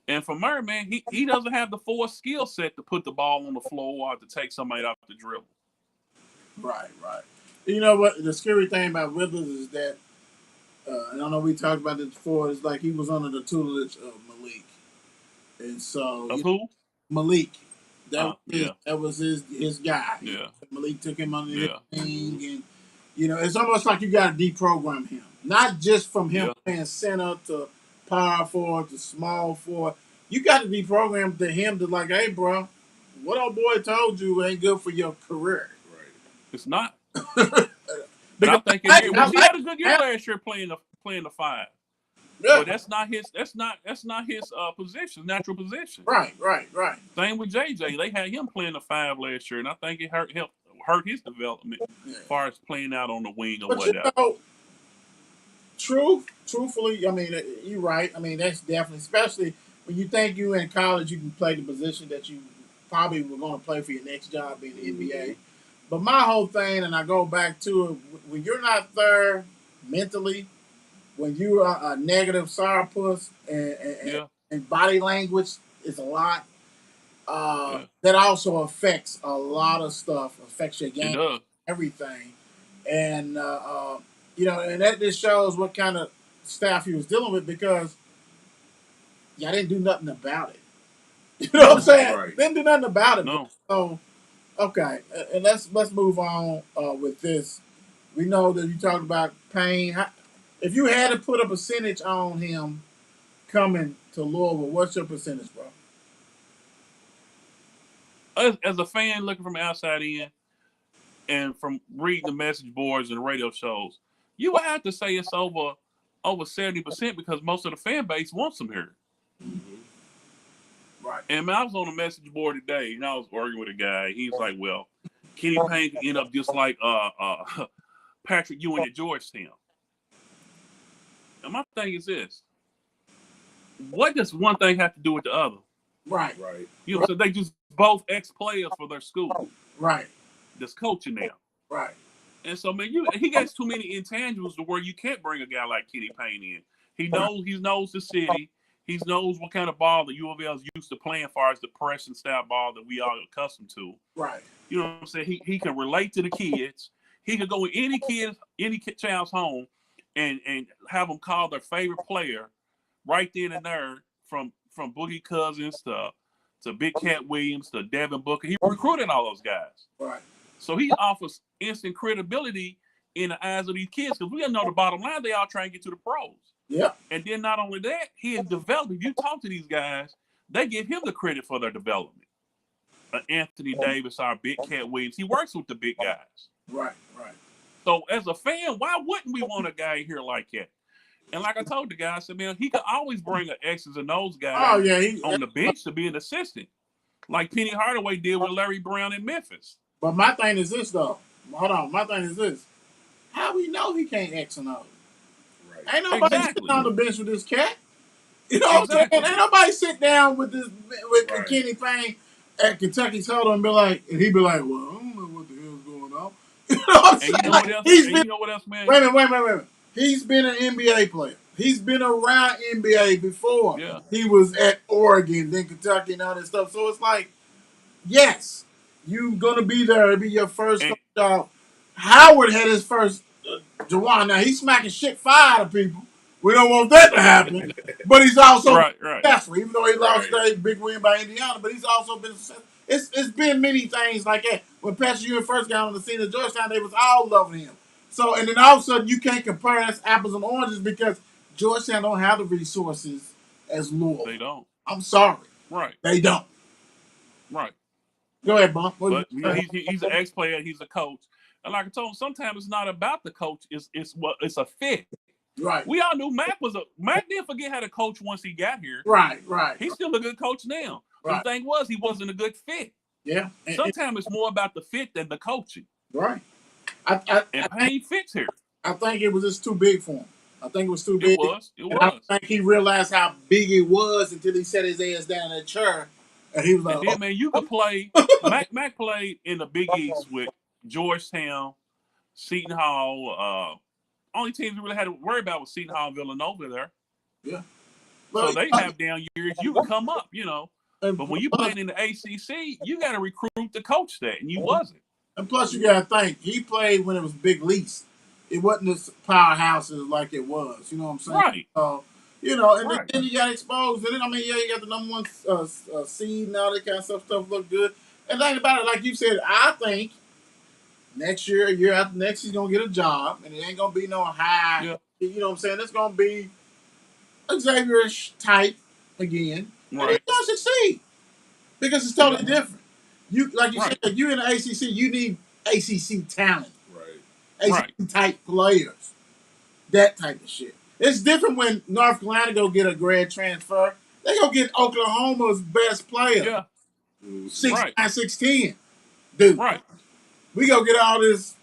And for Murray, man, he doesn't have the 4 skill set to put the ball on the floor or to take somebody off the dribble. Right. You know what? The scary thing about Withers is that, and I know we talked about this before, it's like he was under the tutelage of Malik. And so. Of who? Malik. That was his guy. Yeah. Malik took him under his wing. And, it's almost like you got to deprogram him. Not just from him playing center to power forward to small forward. You got to deprogram to him to like, hey, bro, what old boy told you ain't good for your career. Right. It's not. But I'm thinking he had a good year last year playing the 5. Yeah. But that's not his position, natural position. Right. Same with JJ. They had him playing the 5 last year, and I think it hurt his development as far as playing out on the wing or whatever. Truthfully, I mean, you're right. I mean, that's definitely, especially when you think you in college, you can play the position that you probably were going to play for your next job in the NBA. But my whole thing, and I go back to it, when you're not there mentally, when you are a negative sourpuss and body language is a lot, that also affects a lot of stuff, affects your game, everything. And, and that just shows what kind of staff he was dealing with because y'all didn't do nothing about it. You know what I'm saying? Right. Didn't do nothing about it. No. So, okay, and let's move on with this. We know that you talked about Payne. If you had to put a percentage on him coming to Louisville, what's your percentage, bro? As a fan looking from the outside in and from reading the message boards and radio shows, you would have to say it's over 70% because most of the fan base wants him here. Mm-hmm. Right. And I was on a message board today, and I was arguing with a guy. He was like, well, Kenny Payne could end up just like Patrick Ewing at Georgetown. And my thing is this. What does one thing have to do with the other? Right. You know, so they just both ex-players for their school. Right. That's coaching now. Right. And so, man, he gets too many intangibles to where you can't bring a guy like Kenny Payne in. He knows the city. He knows what kind of ball the U of L is used to playing as far as the pressing style ball that we all accustomed to. Right. You know what I'm saying? He can relate to the kids. He could go in any child's home and have them call their favorite player right then and there from Boogie Cousins to Big Cat Williams to Devin Booker. He recruited all those guys. Right. So he offers instant credibility in the eyes of these kids because we know the bottom line, they all try and get to the pros. Yeah. And then not only that, he has developed. If you talk to these guys, they give him the credit for their development. Anthony Davis, our Big Cat Williams, he works with the big guys. Right. So as a fan, why wouldn't we want a guy here like that? And like I told the guy, I said, man, he could always bring an X's and O's guy on the bench to be an assistant, like Penny Hardaway did with Larry Brown in Memphis. But my thing is this, though. Hold on. My thing is this. How we know he can't X and O's? Right. Ain't nobody sitting on the bench with this cat. You know what I'm saying? Ain't nobody sit down with Kenny Payne at Kentucky Total and be like, and he'd be like, well, I don't know what the hell's going on. You know what I'm saying? You know what else, man? Wait a minute. He's been an NBA player. He's been around NBA before. Yeah. He was at Oregon, then Kentucky, and all that stuff. So it's like, yes, you're gonna be there. It'll be your first job. Howard had his first Jawan. Now he's smacking shit fire to people. We don't want that to happen. But he's also successful, even though he lost that big win by Indiana. But he's also been successful. It's been many things like that. When Patrick Ewing first got on the scene at Georgetown, they was all loving him. So, and then all of a sudden, you can't compare that's apples and oranges because Georgetown don't have the resources as Louisville. They don't. I'm sorry. Right. They don't. Right. Go ahead, Bump. But he's an ex-player. He's a coach. And like I told him, sometimes it's not about the coach. It's a fit. Right. We all knew Mac didn't forget how to coach once he got here. Right. He's still a good coach now. Right. The thing he wasn't a good fit. Yeah. Sometimes it's more about the fit than the coaching. Right. And Payne fits here. I think it was just too big for him. I think it was too big. It was. I don't think he realized how big it was until he set his ass down in that chair And he was like, And then, man, you could play. Mac played in the Big East with Georgetown, Seton Hall. Only teams we really had to worry about was Seton Hall and Villanova there. Yeah. So they have down years. You can come up, But when you playing in the ACC, you got to recruit to coach that, and you wasn't. And plus, you got to think, he played when it was Big Lease. It wasn't this powerhouses like it was. You know what I'm saying? Right. And then you got exposed. And then, you got the number one seed and all that kind of stuff look good. And think about it, like you said, I think next year after next, he's going to get a job, and it ain't going to be no high. Yeah. You know what I'm saying? It's going to be Xavier-ish type again. Right. And he's going to succeed because it's totally different. Like you said, you in the ACC, you need ACC talent. Right. ACC type players. That type of shit. It's different when North Carolina go get a grad transfer. They go get Oklahoma's best player. Yeah. 6'9", 6'10". Dude. Right. We go get all this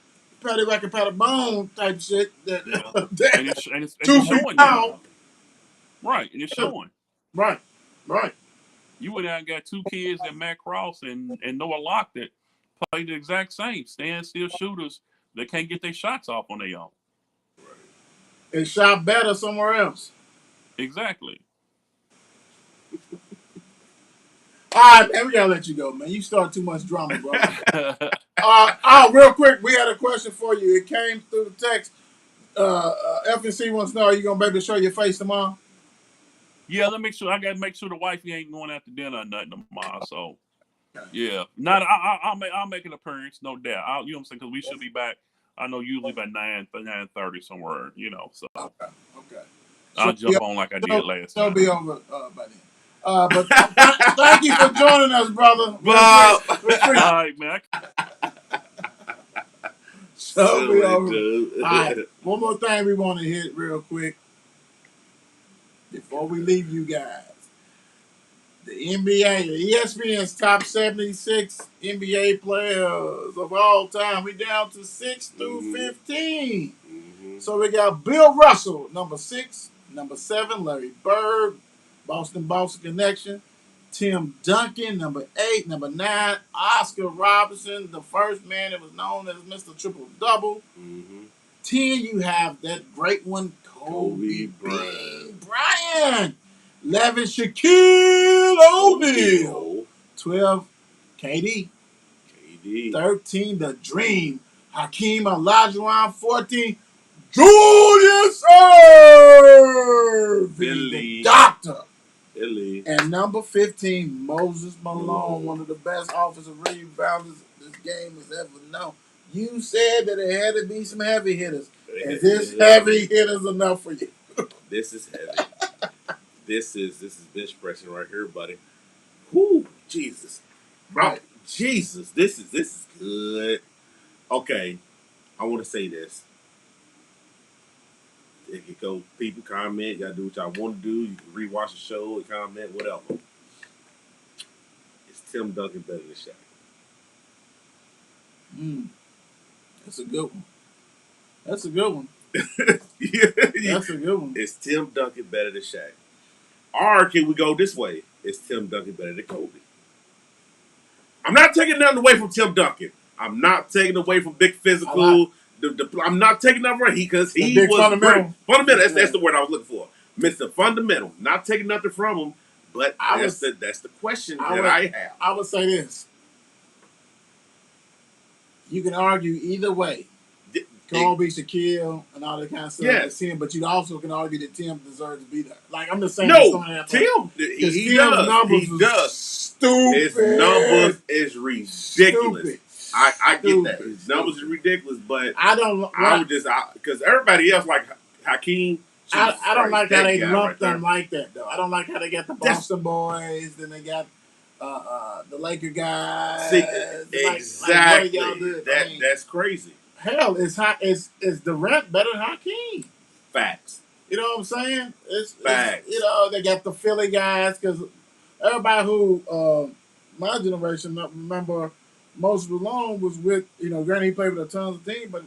patty whack and patty bone type shit. It's showing now. Right. And it's showing. Right. You went out and got two kids at Matt Cross and Noah Locke that play the exact same standstill shooters that can't get their shots off on their own. Right. And shot better somewhere else. Exactly. All right, man, we gotta let you go, man. You start too much drama, bro. Real quick, we had a question for you. It came through the text. FNC wants to know: are you gonna be able to show your face tomorrow? Yeah, I gotta make sure the wifey ain't going out to dinner or nothing tomorrow. So, yeah, I'll make an appearance, no doubt. You know what I'm saying? Because we should be back. I know usually by 9:30 somewhere. So Okay. I'll jump on like I did last time. It'll be over by then. But thank you for joining us, brother. Bob. All right, man. So be over. All right, one more thing we want to hit real quick before we leave you guys. The NBA, the ESPN's top 76 NBA players of all time. We down to 6 through 15. Mm-hmm. So we got Bill Russell, number 6. Number 7, Larry Bird, Boston Connection. Tim Duncan, number 8. Number 9, Oscar Robertson, the first man that was known as Mr. Triple Double. Mm-hmm. 10, you have that great one, Kobe Bryant. 11, Shaquille O'Neal. 12, KD. 13, The Dream, Hakeem Olajuwon. 14, Julius Erving, the Doctor. Billy. And number 15, Moses Malone, one of the best offensive rebounders this game has ever known. You said that it had to be some heavy hitters. Is this heavy hitters enough for you? This is heavy. This is bench pressing right here, buddy. Whoo, Jesus. Right. Jesus, this is good. Okay, I want to say this. If you go, people comment, y'all do what y'all want to do. You can rewatch the show and comment, whatever. Is Tim Duncan better than Shaq? That's a good one. That's a good one. That's a good one. Is Tim Duncan better than Shaq? Or can we go this way? Is Tim Duncan better than Kobe? I'm not taking nothing away from Tim Duncan. I'm not taking away from big physical. I'm not taking that away because he was fundamental. Fundamental. That's the word I was looking for. Mr. Fundamental. Not taking nothing from him, but that's the question I have. I would say this. You can argue either way. Kobe, Shaquille, and all that kind of stuff. Yes. Tim, but you also can argue that Tim deserves to be there. Like, I'm just saying. No, Tim, he does. Stupid. His numbers is ridiculous. Stupid. I get that. His numbers is ridiculous, but I would just because everybody else like Hakeem. I don't like how they lumped them like that though. I don't like how they got the Boston boys, then they got the Laker guys. Exactly. That's crazy. Hell, is Durant better than Hakeem? Facts. You know what I'm saying? Facts. They got the Philly guys because everybody who my generation remember Moses Malone was with, granted he played with a ton of teams, but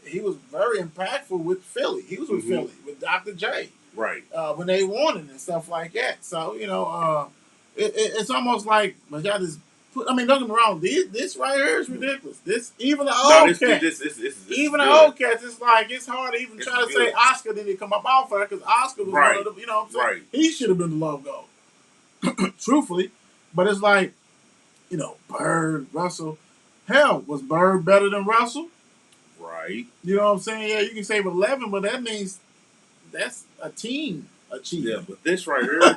he was very impactful with Philly. He was with Philly, with Dr. J. Right. When they won it and stuff like that. So, It's almost like my God is. I mean, don't get me wrong. This right here is ridiculous. This even the No, old this cats, even the old cats, it's like it's hard to even It's try to good. say Oscar didn't come up off her because Oscar was Right. one of the, you know what I'm saying? Right. He should have been the logo, truthfully. But it's like, you know, Bird, Russell. Hell, was Bird better than Russell? Right. You know what I'm saying? Yeah, you can say with 11, but that means that's a team achievement. Yeah, but this right here,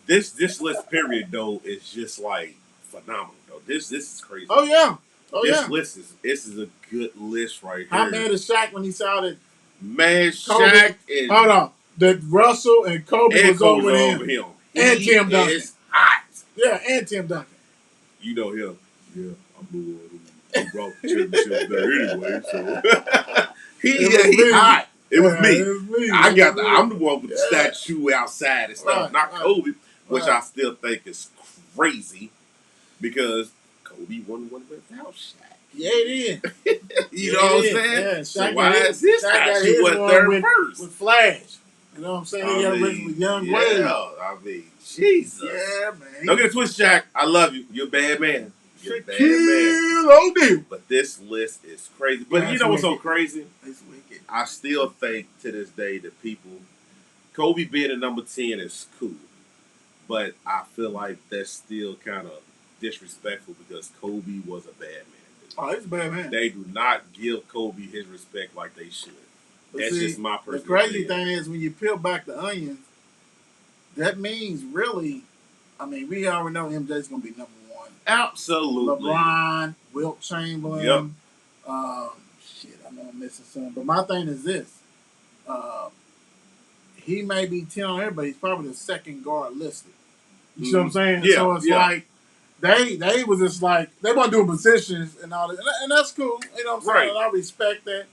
this list period though is just like phenomenal though. This is crazy. Oh yeah. Oh this yeah. list is a good list right here. How mad is Shaq when he saw that? Man, Kobe, Shaq and hold on, that Russell and Kobe was over him. And Tim Duncan. Is hot. Yeah, and Tim Duncan. You know him. Yeah, I'm the one who brought the championship there anyway. So he hot. It was me. It was me. I'm the one with the statue outside and stuff, not Kobe, which I still think is crazy because Kobe won without Shaq. Yeah, it is. You know what I'm saying? Yeah, so why is his statue what third first? With Flash. You know what I'm saying? He got a ring with Young Wade. I mean, Jesus. Yeah, man. Don't get it twisted, Shaq. I love you. You're a bad man. You're a bad man. O'Neal. But this list is crazy. But you know what's so crazy? It's wicked. I still think to this day that people, Kobe being a number 10 is cool. But I feel like that's still kind of disrespectful because Kobe was a bad man. Oh, he's a bad man. They do not give Kobe his respect like they should. But that's see, just my personal The crazy opinion. thing is when you peel back the onions, that means really, I mean, we already know MJ's going to be number one. Absolutely. LeBron, Wilt Chamberlain. Yep. Shit, I know I'm missing some. But my thing is this. He may be 10 on everybody. He's probably the second guard listed. You see what I'm saying? Yeah, so it's like, they was just like, they weren't doing positions and all that. And that's cool. You know what I'm saying? Right. And I respect that.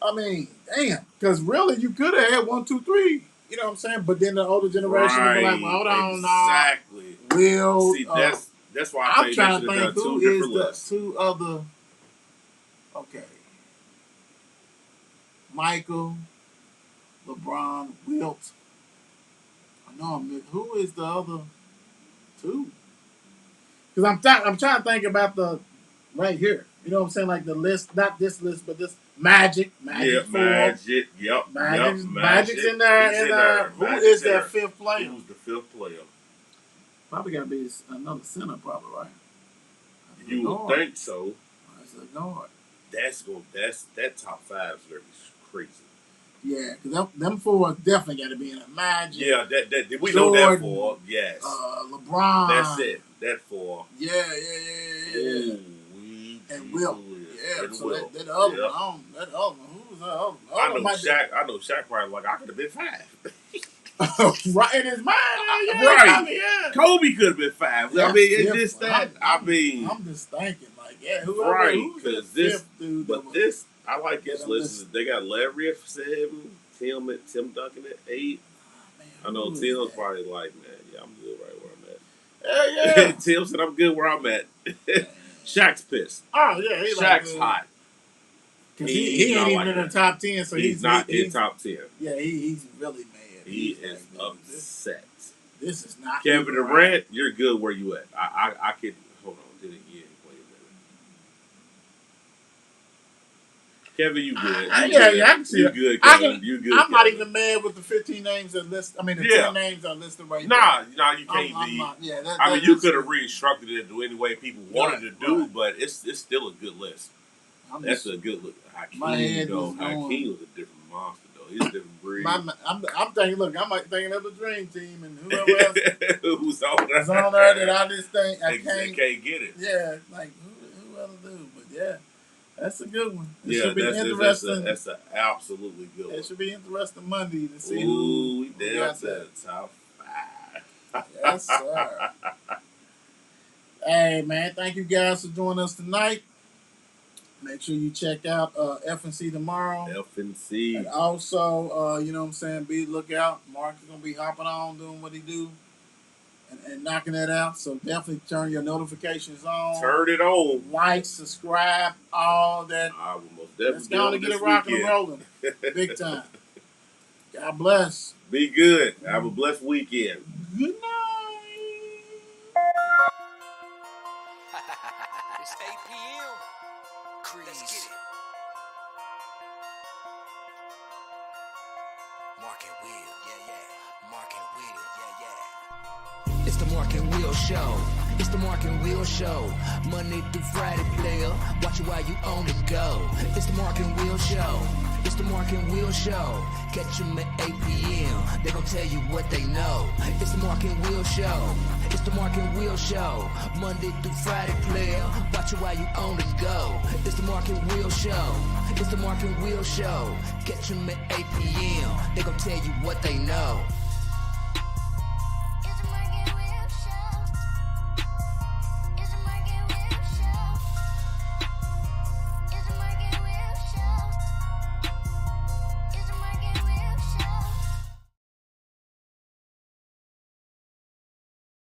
I mean, damn. Because really, you could have had 1, 2, 3. You know what I'm saying? But then the older generation would be like, well, hold on, exactly. Will. See, that's why I I'm trying to think who is the lists. two other. Okay. Michael, LeBron, Wilt. I know who is the other two? Because I'm trying to think about the right here. You know what I'm saying? Like the list, not this list, but this Magic. Yeah, four. Magic. Yep. Magic's in there. Who is that fifth player? Who's the fifth player? Probably got to be another center, probably, right? You would think so. That's a guard. That top 5 is gonna be crazy. Yeah, because them four definitely got to be in a Magic. Yeah, that we Jordan, know that for. Yes. LeBron. That's it. That for. Yeah. Ooh, and Wilt. Yeah, and so Wilt. that other one. That other one. Who was that other one? I know Shaq probably like, I could have been 5. Right in his mind. Yeah, right. I mean, yeah. Kobe could have been 5. Yeah, I mean, it's yeah, just that. I mean. I'm just thinking, like, yeah, who's this fifth dude? But this, I like this list. They got Larry at 7, Tim Duncan at 8. I know Tim's probably like, man, yeah, I'm good right where I'm at. Yeah. Tim said, I'm good where I'm at. Shaq's pissed. Oh, yeah. Shaq's hot. He ain't even in the top 10, so he's not in top 10. Yeah, he's really mad. He is upset. This is not Kevin Durant, you're good where you at. I can hold on. Did it again? Wait a minute. Kevin, you good? I can see you it. good, Kevin. You good? I'm not even mad with the 15 names that list. I mean, the 10 names are listed right now. there. Nah, you can't be. I mean, you could have restructured it the any way people wanted to do, but it's still a good list. That's a good look. Hakeem was a different monster. He's a different breed. I'm thinking, look, I'm thinking of the Dream Team and whoever else who's on there that I just think I can't get it. Yeah, like who else do? But yeah, that's a good one. It should be interesting. That's an absolutely good one. It should be interesting Monday to see who we down to the top 5. Yes, sir. Hey, man, thank you guys for joining us tonight. Make sure you check out F&C tomorrow. F&C. And also, you know what I'm saying, be lookout. Mark is going to be hopping on, doing what he do, and knocking that out. So definitely turn your notifications on. Turn it on. Like, subscribe, all that. I will most definitely Let's go to get it rocking and rolling. Big time. God bless. Be good. Have a blessed weekend. Good night. It's 8 p.m. Crease. Let's get it. Mark and Will, yeah, yeah. Mark and Will, yeah, yeah. It's the Mark and Will Show. It's the Mark and Will Show. Monday through Friday, player. Watch it while you on the go. It's the Mark and Will Show. It's the Mark and Will Show. Catch them at 8 p.m. They gon' tell you what they know. It's the Mark and Will Show. It's the Mark and Will Show. Monday through Friday, player. Watch it while you on the go. It's the Mark and Will Show. It's the Mark and Will Show. Catch them at 8 p.m. They gon' tell you what they know.